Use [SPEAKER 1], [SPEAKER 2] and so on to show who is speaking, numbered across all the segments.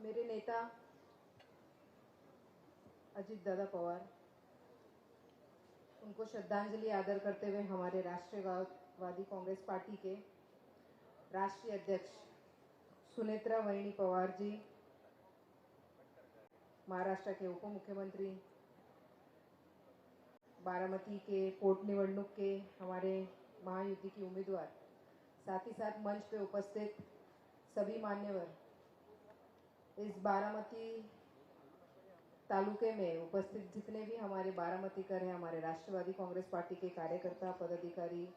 [SPEAKER 1] मेरे नेता अजित दादा पवार, उनको श्रद्धांजलि आदर करते हुए हमारे राष्ट्रीयवादी कांग्रेस पार्टी के राष्ट्रीय अध्यक्ष सुनेत्रा वहिनी पवार जी, महाराष्ट्र के उप मुख्यमंत्री, बारामती के पोटनिवडणूक के हमारे महायुति की उम्मीदवार, साथ ही साथ मंच पे उपस्थित सभी मान्यवर, इस बारामती तालुके में उपस्थित जितने भी हमारे बारामतीकर हैं, हमारे राष्ट्रवादी कांग्रेस पार्टी के कार्यकर्ता, पदाधिकारी,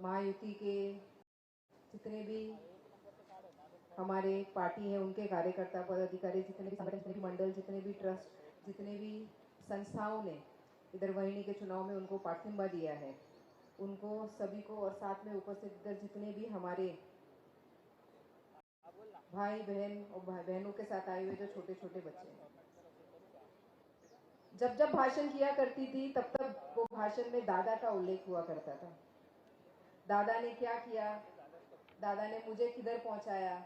[SPEAKER 1] महायुति के जितने भी हमारे पार्टी है उनके कार्यकर्ता, पदाधिकारी, जितने भी संगठन, जितने भी मंडल, जितने भी ट्रस्ट, जितने भी संस्थाओं ने इधर वहिनी के चुनाव में उनको पाठिंबा दिया है, उनको सभी को, और साथ में उपस्थित इधर जितने भी हमारे भाई बहन और बहनों के साथ आए हुए जो छोटे छोटे बच्चे हैं, जब जब भाषण किया करती थी तब तब वो भाषण में दादा का उल्लेख हुआ करता था। दादा ने क्या किया, दादा ने मुझे किधर पहुंचाया,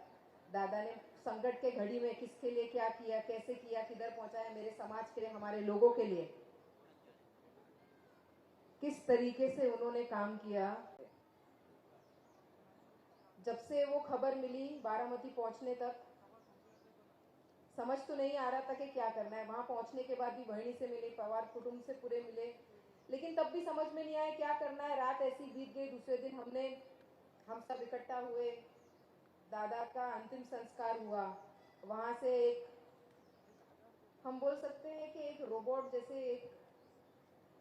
[SPEAKER 1] दादा ने संकट के घड़ी में किसके लिए क्या किया, कैसे किया, किधर पहुंचाया, मेरे समाज के लिए, हमारे लोगों के लिए किस तरीके से उन्होंने काम किया। जब से वो खबर मिली बारामती पहुंचने तक समझ तो नहीं आ रहा था कि क्या करना है। वहां पहुंचने के बाद भी वहिनी से मिले, पवार कुटुंब से पूरे मिले, लेकिन तब भी समझ में नहीं आया क्या करना है। रात ऐसी बीत गई। दूसरे दिन हम सब इकट्ठा हुए, दादा का अंतिम संस्कार हुआ। वहां से एक, हम बोल सकते हैं कि एक रोबोट जैसे एक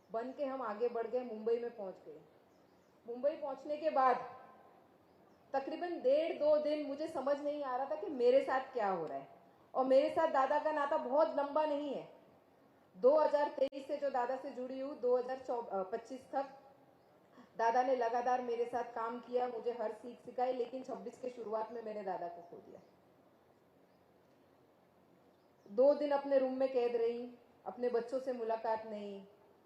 [SPEAKER 1] बन के हम आगे बढ़ गए, मुंबई में पहुंच गए। मुंबई पहुंचने के बाद तकरीबन 1.5-2 दिन मुझे समझ नहीं आ रहा था कि मेरे साथ क्या हो रहा है। और मेरे साथ दादा का नाता बहुत लंबा नहीं है। 2023 से जो दादा से जुड़ी हूँ, 2025 तक दादा ने लगातार मेरे साथ काम किया, मुझे हर सीख सिखाई, लेकिन 26 के शुरुआत में मैंने दादा को खो दिया। 2 दिन अपने रूम में कैद रही, अपने बच्चों से मुलाकात नहीं,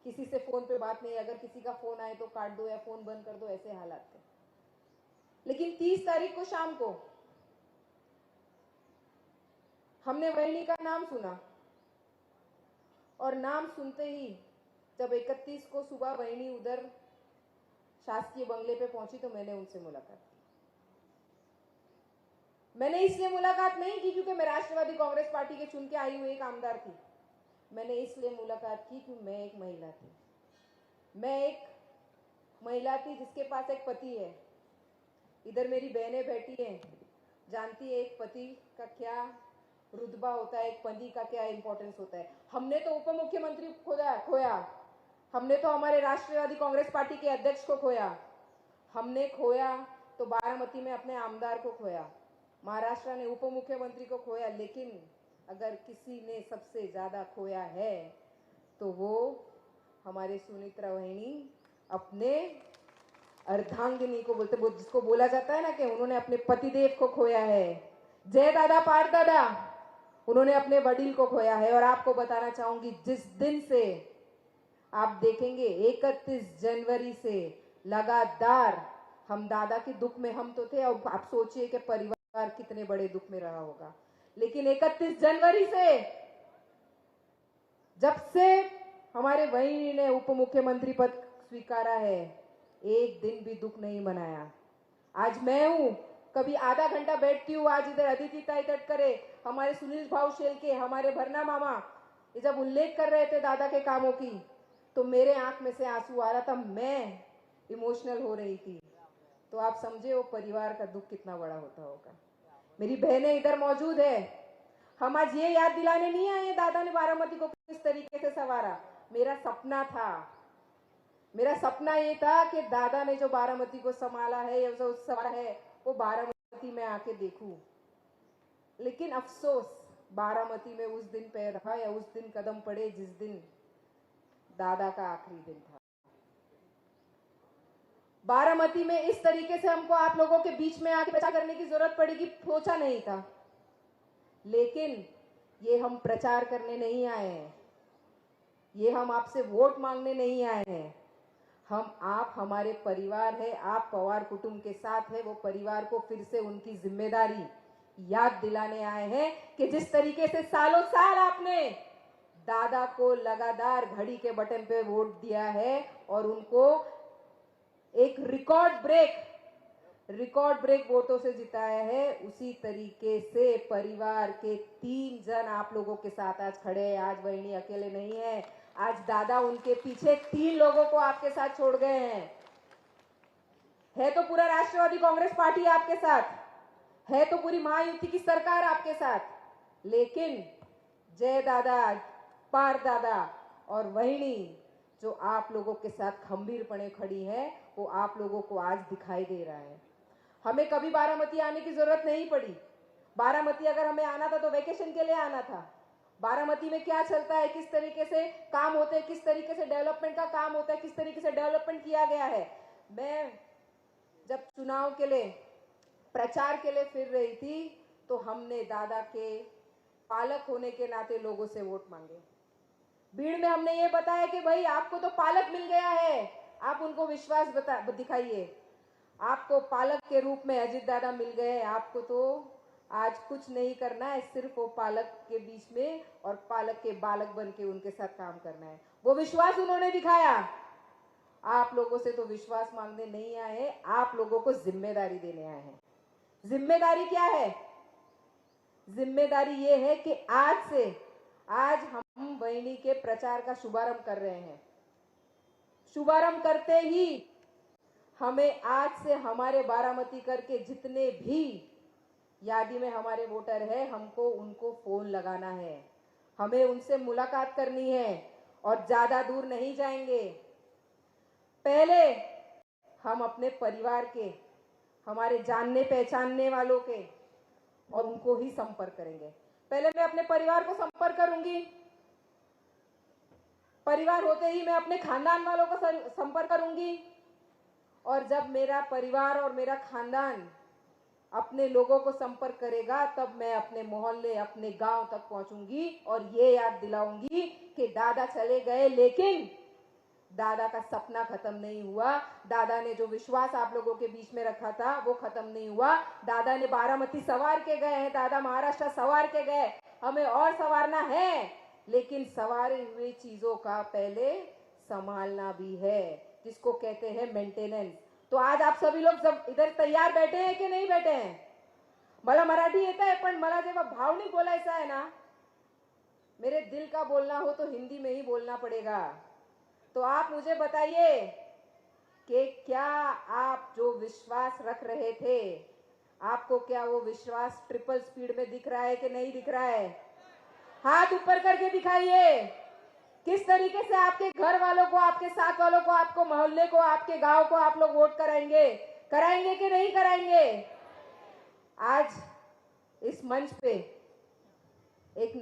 [SPEAKER 1] किसी से फोन पे बात नहीं, अगर किसी का फोन आए तो काट दो या फोन बंद कर दो, ऐसे हालात थे। लेकिन 30 तारीख को शाम को हमने वहिनी का नाम सुना, और नाम सुनते ही जब 31 को सुबह वहिनी उधर शासकीय बंगले पे पहुंची तो मैंने उनसे मुलाकात की। मैंने इसलिए मुलाकात नहीं की क्योंकि मैं राष्ट्रवादी कांग्रेस पार्टी के चुन के आई हुई एक आमदार थी। मैंने इसलिए मुलाकात की क्योंकि मैं एक महिला थी। मैं एक महिला थी जिसके पास एक पति है। इधर मेरी बहनें बैठी हैं, जानती है एक पति का क्या रुतबा होता है, एक पति का क्या इंपॉर्टेंस होता है। हमने तो उप मुख्यमंत्री खोया, हमने तो हमारे राष्ट्रवादी कांग्रेस पार्टी के अध्यक्ष को खोया, हमने खोया तो बारामती में अपने आमदार को खोया, महाराष्ट्र ने उप मुख्यमंत्री को खोया। लेकिन अगर किसी ने सबसे ज्यादा खोया है तो वो हमारे सुनेत्रा वहिनी अपने अर्धांगिनी को बोलते, जिसको बोला जाता है ना कि उन्होंने अपने पतिदेव को खोया है। जय दादा पार दादा, उन्होंने अपने वडील को खोया है। और आपको बताना चाहूंगी, जिस दिन से आप देखेंगे 31 जनवरी से लगातार हम दादा के दुख में, हम तो थे, और आप सोचिए कि परिवार कितने बड़े दुख में रहा होगा। लेकिन 31 जनवरी से जब से हमारे वहिनी ने उप मुख्यमंत्री पद स्वीकारा है, एक दिन भी दुख नहीं मनाया। आज मैं हूं, कभी आधा घंटा बैठती हूँ, आज इधर अदिति ताई तटकरे, हमारे सुनील भाव शेलके, हमारे भरना मामा, ये जब उल्लेख कर रहे थे दादा के कामों की तो मेरे आंख में से आंसू आ रहा था, मैं इमोशनल हो रही थी। तो आप समझे वो परिवार का दुख कितना बड़ा होता होगा। मेरी बहनें इधर मौजूद है, हम आज ये याद दिलाने नहीं आए दादा ने बारामती को किस तरीके से संवारा। मेरा सपना था, मेरा सपना ये था कि दादा ने जो बारामती को संभाला है या जो संवारा है वो बारामती में आके देखूं। लेकिन अफसोस, बारामती में उस दिन पैर रखा या उस दिन कदम पड़े जिस दिन दादा का आखिरी दिन था। बारामती में इस तरीके से हमको आप लोगों के बीच में आके प्रचार करने की जरूरत पड़ेगी, सोचा नहीं था। लेकिन ये हम प्रचार करने नहीं आए हैं, ये हम आपसे वोट मांगने नहीं आए हैं। आप हमारे परिवार है, आप पवार कुटुंब के साथ है, वो परिवार को फिर से उनकी जिम्मेदारी याद दिलाने आए हैं कि जिस तरीके से सालों साल आपने दादा को लगातार घड़ी के बटन पे वोट दिया है और उनको एक रिकॉर्ड ब्रेक वोटों से जिताया है, उसी तरीके से परिवार के 3 जन आप लोगों के साथ आज खड़े हैं। आज वहिनी अकेले नहीं है, आज दादा उनके पीछे 3 लोगों को आपके साथ छोड़ गए हैं। है तो पूरा राष्ट्रवादी कांग्रेस पार्टी आपके साथ है, तो पूरी महायुति की सरकार आपके साथ, लेकिन जय दादा, पार दादा और वहिनी जो आप लोगों के साथ खंबीरपणे खड़ी है, वो आप लोगों को आज दिखाई दे रहा है। हमें कभी बारामती आने की जरूरत नहीं पड़ी। बारामती अगर हमें आना था तो वेकेशन के लिए आना था। बारामती में क्या चलता है, किस तरीके से काम होते हैं, किस तरीके से डेवलपमेंट का काम होता है, किस तरीके से डेवलपमेंट किया गया है। मैं जब चुनाव के लिए, प्रचार के लिए फिर रही थी, तो हमने दादा के पालक होने के नाते लोगों से वोट मांगे। भीड़ में हमने ये बताया कि भाई आपको तो पालक मिल गया है, आप उनको विश्वास दिखाइए। आपको पालक के रूप में अजीत दादा मिल गए, आपको तो आज कुछ नहीं करना है, सिर्फ वो पालक के बीच में और पालक के बालक बन के उनके साथ काम करना है। वो विश्वास उन्होंने दिखाया। आप लोगों से तो विश्वास मांगने नहीं आए, आप लोगों को जिम्मेदारी देने आए हैं। जिम्मेदारी क्या है? जिम्मेदारी ये है कि आज हम बहिनी के प्रचार का शुभारंभ कर रहे हैं। शुभारंभ करते ही हमें आज से हमारे बारामती करके जितने भी यादी में हमारे वोटर है, हमको उनको फोन लगाना है, हमें उनसे मुलाकात करनी है और ज्यादा दूर नहीं जाएंगे। पहले हम अपने परिवार के, हमारे जानने पहचानने वालों के और उनको ही संपर्क करेंगे। पहले मैं अपने परिवार को संपर्क करूंगी, परिवार होते ही मैं अपने खानदान वालों को संपर्क करूंगी, और जब मेरा परिवार और मेरा खानदान अपने लोगों को संपर्क करेगा, तब मैं अपने मोहल्ले, अपने गांव तक पहुंचूंगी और ये याद दिलाऊंगी कि दादा चले गए, लेकिन दादा का सपना खत्म नहीं हुआ। दादा ने जो विश्वास आप लोगों के बीच में रखा था वो खत्म नहीं हुआ। दादा ने बारामती सवार के गए हैं, दादा महाराष्ट्र सवार के गए, हमें और संवारना है, लेकिन सवारे हुए चीजों का पहले संभालना भी है, जिसको कहते हैं मेंटेनेंस। तो आज आप सभी लोग जब इधर तैयार बैठे हैं कि नहीं बैठे हैं? मला मराठी येत आहे, पण मला जेव्हा भावनिक बोलायचं आहे ना, मेरे दिल का बोलना हो तो हिंदी में ही बोलना पड़ेगा। तो आप मुझे बताइए कि क्या आप जो विश्वास रख रहे थे, आपको क्या वो विश्वास ट्रिपल स्पीड में दिख रहा है कि नहीं दिख रहा है? हाथ ऊपर करके दिखाइए। किस तरीके से आपके घर वालों को, आपके साथ वालों को, आपको मोहल्ले को, आपके गांव को आप लोग वोट कराएंगे कि नहीं कराएंगे? आज इस मंच पे एक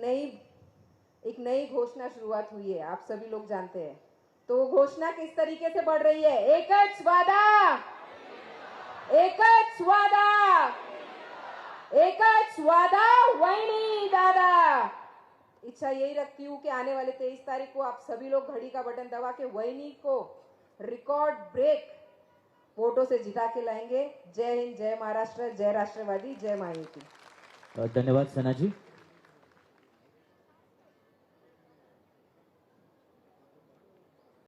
[SPEAKER 1] नई घोषणा शुरुआत हुई है, आप सभी लोग जानते हैं। तो वो घोषणा किस तरीके से बढ़ रही है? एकच वादा वहिनी दादा। इच्छा यही रखती हूँ कि आने वाले 23 तारीख को आप सभी लोग घड़ी का बटन दबा के वहिनी को रिकॉर्ड ब्रेक वोटों से जिता के लाएंगे। जय हिंद, जय महाराष्ट्र, जय राष्ट्रवादी, जय महायुति।
[SPEAKER 2] धन्यवाद सना जी।